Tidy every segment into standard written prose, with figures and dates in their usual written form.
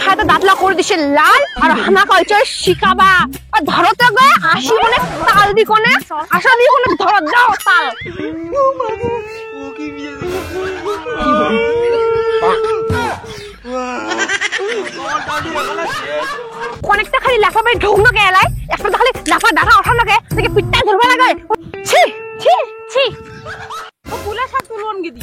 খাইতে দাঁতলা করে দিছে লাল আর হানা কইছে শিকাবা আর ধরতে গয়ে হাসি কোনে তাল দি কোনে আশা দি কোনে ধর দাও তাল অনেকটা খালি লাফা পাই ঢোক না গেলাই একটা খালি লাফা ডাটা ওঠা লাগে দেখে পিটটা ধরবা লাগে ছি ছি ছি ও পুলা শাক তুলন গিদি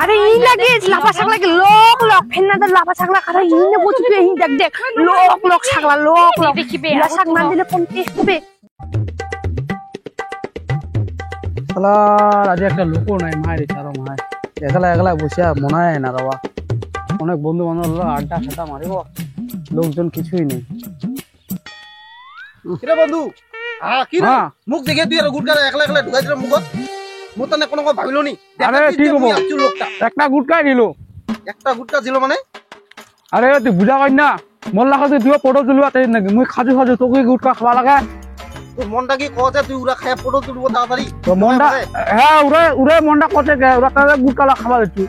আরে ই লাগে লাফা ছাগলা কে লোক লোক ফেন্নাদের লাফা ছাগলা খারা ইনে বুঝি তুই এই দেখ দেখ লোক লোক ছাগলা লোক লোক দেখিবে এরা শাক না দিলে কোন টেস্ট হবে শালা আজ একটা লোক নাই মায়ের চারো মায় একলা একলা বসে মনে হয় না বাবা অনেক বন্ধু বান্ধব আড্ডা ফাটা মারিব লোকজন কিছুই নেই কিরে বন্ধু কি রে মুখ দেখে তুই আর গুটকা একলা একলা ঢুকাই দিল মুখত মু তনে কোনো ভাবিলো নি আরে ঠিক হবো একটা গুটকা দিল একটা গুটকা ছিল মানে আরে তুই বুঝা পাই না মন লাগা তুই ফটো তুলবা তাই নাকি মুই খাজু খাজু তোকে গুটকা খাওয়া লাগা তোর মনটা কি কওছে তুই উড়া খায় ফটো তুলবো তাড়াতাড়ি তো মনটা হ্যাঁ উড়ে উড়ে মনটা কতে গে উড়া তাহলে গুটকা খাওয়া দিচ্ছি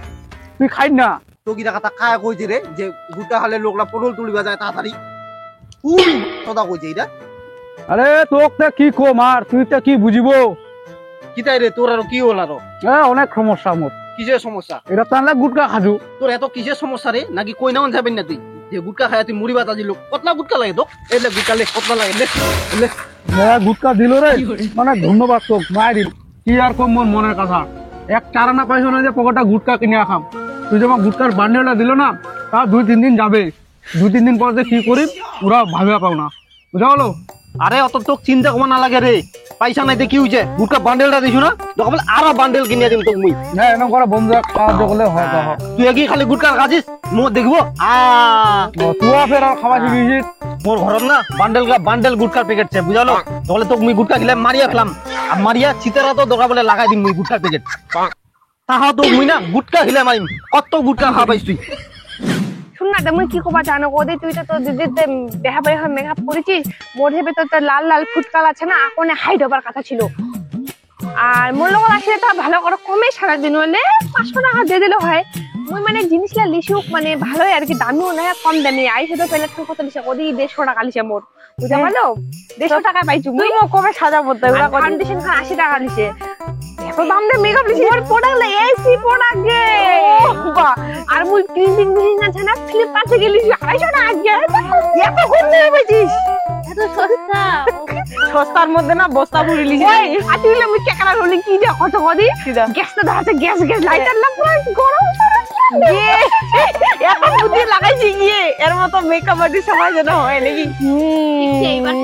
তুই খাই না তো কি কথা খায় কইছি রে যে গুটকা খালে লোকলা ফটো তুলিবা যায় তাড়াতাড়ি কথা কইছি এটা আরে তোকে কি কো মার তুই তো কি বুঝিবো কিতাই রে তোর আর কি হল আর অনেক সমস্যা মোর কিসের সমস্যা এটা তাহলে গুটকা খাজু তোর এত কিসের সমস্যা রে নাকি কই নাও যাবেন না তুই যে গুটকা খায় তুই মুড়ি বাতা দিল কতলা গুটকা লাগে তো এলে গুটকা লে কতলা লাগে লে গুটকা দিল রে মানে ধন্যবাদ তোক মায়ের কি আর কম মোর মনের কথা এক চারানা পয়সা না যে পকেটটা গুটকা কিনে খাম তুই যখন গুটকার বান্ডেলটা দিল না তা 2-3 দিন যাবে 2-3 দিন পর যে কি করি ওরা ভাবিয়া পাও না বুঝা হলো আরে অত তোক চিন্তা করা না লাগে রে পয়সা নাই কি হইছে গুটকা বান্ডেলটা দিছু না তখন আরো বান্ডেল কিনে দিম তোক মুই হ্যাঁ এরকম করে বন্ধু সাহায্য করলে হয় তো তুই কি খালি গুটকা খাছিস মো দেখবো তুই ফের খাওয়া শিখিছিস মোর ঘরত না বান্ডেল গুটকার প্যাকেট আছে বুঝালো তাহলে তোক মুই গুটকা খেলে মারিয়া খেলাম আর মারিয়া চিতারা তো দোকা বলে লাগাই দিম মুই গুটকার প্যাকেট তাহা তো মুই না গুটকা খেলে মারিম কত গুটকা খাওয়া পাইছ তুই শুন না তুমি কি কবা জানো ওদের তুই তো তোর দিদিতে দেখা পাই মেকআপ করেছিস মোর হেবে তো লাল লাল ফুটকাল আছে না কোনে হাইট হবার কথা ছিল আর মোর লগত আসলে তো ভালো করে কমে সারাদিন হলে 500 টাকা দিয়ে দিলে হয় মুই মানে জিনিসটা লিসুক মানে ভালোই আর কি দামিও না কম দামি আইসে তো পেলে কত লিসে ওদি 150 টাকা লিসে মোর বুঝা পারলো 150 টাকা পাইছু মুই কবে সাজাবো তো ওরা ফাউন্ডেশন খান 80 টাকা লিসে এত দাম দিয়ে মেকআপ লিসে মোর প্রোডাক্ট লে এসি প্রোডাক্ট গে আর মুই ক্রিম আছে না ফ্লিপকার্ট থেকে লিসি 250 টাকা গে এত কম দিয়ে পাইছিস এত সস্তা সস্তার মধ্যে না বস্তা ভরে লিসি আতিলে মুই কেকড়া রোলি কি দে কত কদি গ্যাসটা ধরাতে গ্যাস লাইটার না পুরো গরম এত বুদ্ধি লাগাইছি গিয়ে এর মতো মেকআপ আর্টিস্ট সবাই যেন হয় নাকি এইবার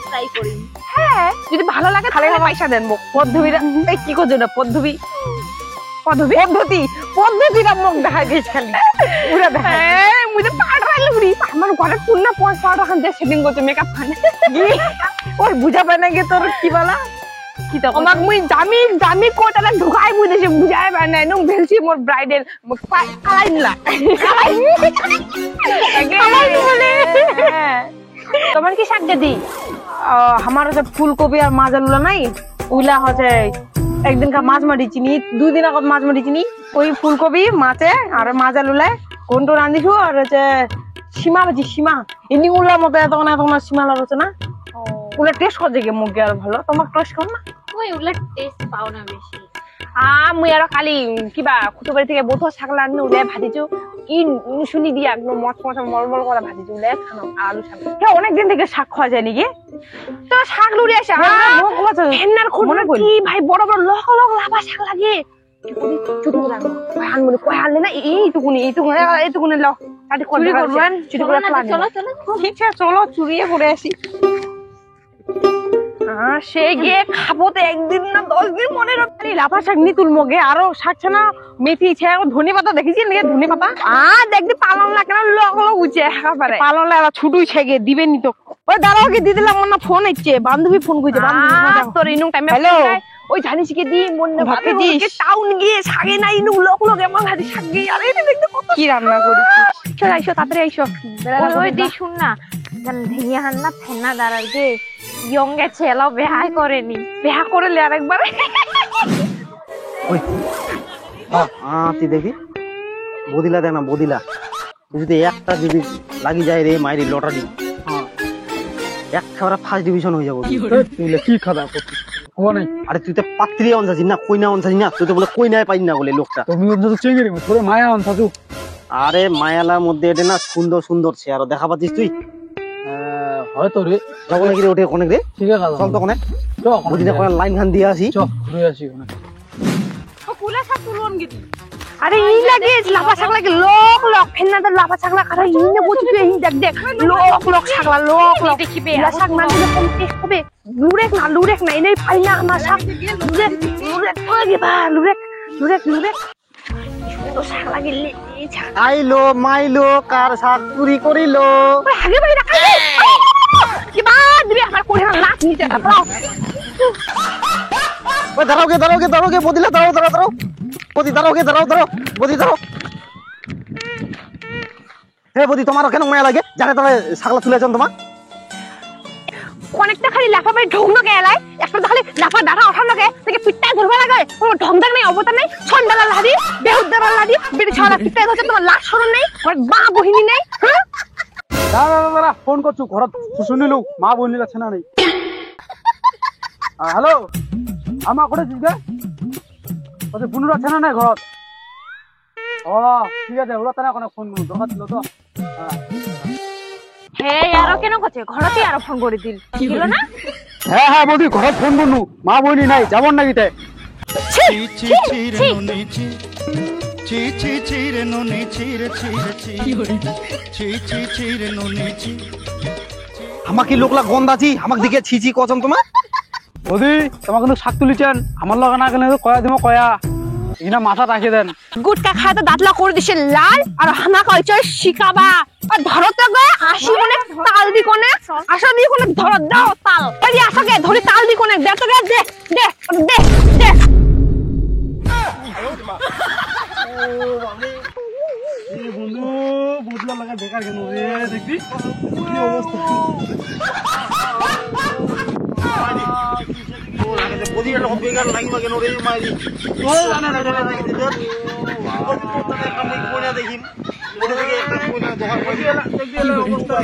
ট্রাই করি হ্যাঁ যদি ভালো লাগে তাহলে পয়সা দেন পদ্ধতিটা এই কি করছো না পদ্ধতিটা মুখ দেখা দিস খালি পুরো দেখা হ্যাঁ মুই তো পাড় রাইল পুরি আমার ঘরে পুন্না 5 টাকা খান দিয়ে সেটিং করতে মেকআপ খান ওই বুঝা পায় না গে তোর কি বলা কি তো আমাক মুই দামি কোটাটা ঢুকাই মুই দেশে বুঝাই পায় না নং ভেলছি মোর ব্রাইডাল কালাই নিলা তোমার কি শাক দি আমার যে ফুলকপি আর মাছ আলুলা নাই ওইলা হচ্ছে একদিন মাছ মারি চিনি 2 দিন আগত মাছ মারি চিনি ওই ফুলকপি মাছে আর মাছ আলুলায় কোনটো রান্ধিছু আর হচ্ছে সীমা ভাজি সীমা এমনি উলার মতো এত সীমা লাগছে না ওগুলা টেস্ট করছে কি মুখ আর ভালো তোমাক টেস্ট কর না ওই ওগুলা টেস্ট পাও না বেশি মুই আর কালি কিবা খুতুবাড়ি থেকে বোধ ছাগলা আনি উলাই ভাজিছো কি শুনি দিয়া একদম মরমর করে ভাজিছো উলাই খানো আলু শাক অনেকদিন থেকে শাক খাওয়া যায় নাকি তো শাক লুড়ি আসে হেন্নার খুঁড়ে কি ভাই বড় বড় লক লাভা শাক লাগে চুরি লাগলো কয় আনলে না এইটুকুনি ল চুরি করবেন চলো চুরিয়ে করে আসি সে গিয়ে খাবো তো একদিন না 10 দিন মনে রাখি লাফা শাক নি তুলমো গে আরো শাকছে না মেথি ছে ধনে পাতা দেখেছি নাকি ধনে পাতা দেখবি পালন লাগে না লোক উঠে একেবারে পালন লাগে ছুটুই ছেগে দিবে নি তো ওই দাঁড়াও কি দিদি লাগলো না ফোন হচ্ছে বান্ধবী ফোন করছে তোর ইনু টাইমে হ্যালো ওই জানিস কি দি মনে ভাবে দিস টাউন গিয়ে শাকে নাই ইনু লোক এমন ভাজি শাক গিয়ে আরে দেখতে কত কি রান্না করেছিস চল আইসো তাড়াতাড়ি আইসো ওই দি শুন না ধেনিয়া হান্না ফেন্না দাঁড়াই যে ইয়ঙ্গে ছেলে বিয়া করেনি বিয়া করলে আরেকবার ওই তুই দেখি বদিলা দেখ না বদিলা যদি একটা যদি লাগি যায় রে মাইরি লটারি হ্যাঁ একেবারে ফার্স্ট ডিভিশন হয়ে যাবো তুই কি খাদা করছিস হওয়া নেই আরে তুই তো পাত্রী অনসাছিস না কইনা অনসাছিস না তুই তো বলে কইনায় পাই না বলে লোকটা তুমি ওর সাথে চিংড়ি তোর মায়া আন থাকু আরে মায়ালার মধ্যে এটা না সুন্দর সুন্দর সে আরো দেখা পাচ্ছিস তুই হয়তো রে যাবো নাকি রে ওঠে অনেক রে ঠিক আছে চল তো অনেক চ বুঝিনা কোন লাইন খান দিয়ে আসি চ ঘুরে আসি ওখানে আরে ই লাগে লাফা ছাগলা কি লোক লোক ফেন্না তো লাফা ছাগলা কাটা ইনে বুঝি তুই এই দেখ দেখ লোক লোক ছাগলা লোক লোক দেখিবে ইলা ছাগ না দিলে কোন টেস্ট হবে লুরেক না এনেই পাই না আমার ছাগ লুরেক লাগে বা লুরেক তো ছাগলা গেলে এই ছাগ আইলো মাইলো কার শাক চুরি করিলো ওই হাগে ভাই রাখা কি বা দিবি আমার কোড়ে না লাত নিতে দাও ওই দাঁড়াও গে বদিলা দাঁড়াও বদি দাঁড়াও বদি দাঁড়াও হে বদি তোমার কেন মায়া লাগে জানে তবে ছাগলা তুলে আছেন তোমার অনেকটা খালি লাফা ভাই ঢং না গেলাই একটা খালি লাফা দাঁড়া ওঠা লাগে থেকে পিটটাই ধরবা লাগে কোনো ঢং দাগ নাই অবতার নাই ছন্ডালা লাদি বেহুদ্দারা লাদি বেটি ছলা পিটটাই ধরছে তোমার লাশ সরণ নেই আমার মা বহিনী নেই হ্যাঁ দাঁড়া ফোন করছু ঘরত শুনিলু মা বনিলা ছেনা নেই হ্যালো আমা করে দিবে ওতে বুনুরা ছেনা নাই ঘরত ও ঠিক আছে ওরা তারা কোনো ফোন করু দরকার ছিল তো হে আরো কেন করছে ঘরতে আরো ফোন করে দিল না হ্যাঁ বৌদি ঘরত ফোন করনু মা বনি নাই যাবন নাকি তাই আমাকে লোকলা গন্দাছি আমাকে দিকে ছিছি কচম তোমার বৌদি তোমার কিন্তু শাক তুলিছেন আমার লগা না কেন কয়া দিব কয়া এখানে মাথা রাখে দেন গুটকা খায় তো দাঁতলা করে দিছে লাল আর হানা কইছে শিকাবা আর ধরতে গে আসি কোনে তাল দি কোনে আসা দি কোনে ধর দাও তাল এই আসাকে ধরি তাল দি কোনে দে তো গে দে বন্ধু বুঝলা লাগা বেকার কেন রে দেখবি কি অবস্থা বদির লোক বেকার লাগিবা কেন রে মাইরি ও জানা না দেখিম ওটা থেকে একটা কোনা দোকান করে দেখি অবস্থা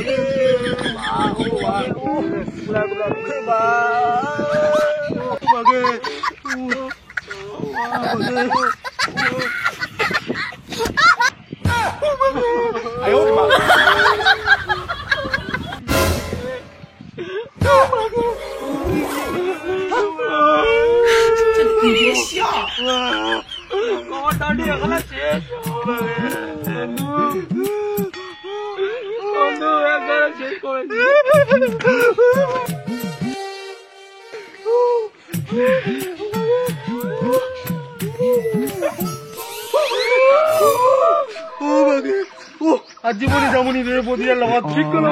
জীবনে যেমনই রে বদিয়ার লগত ঠিক করে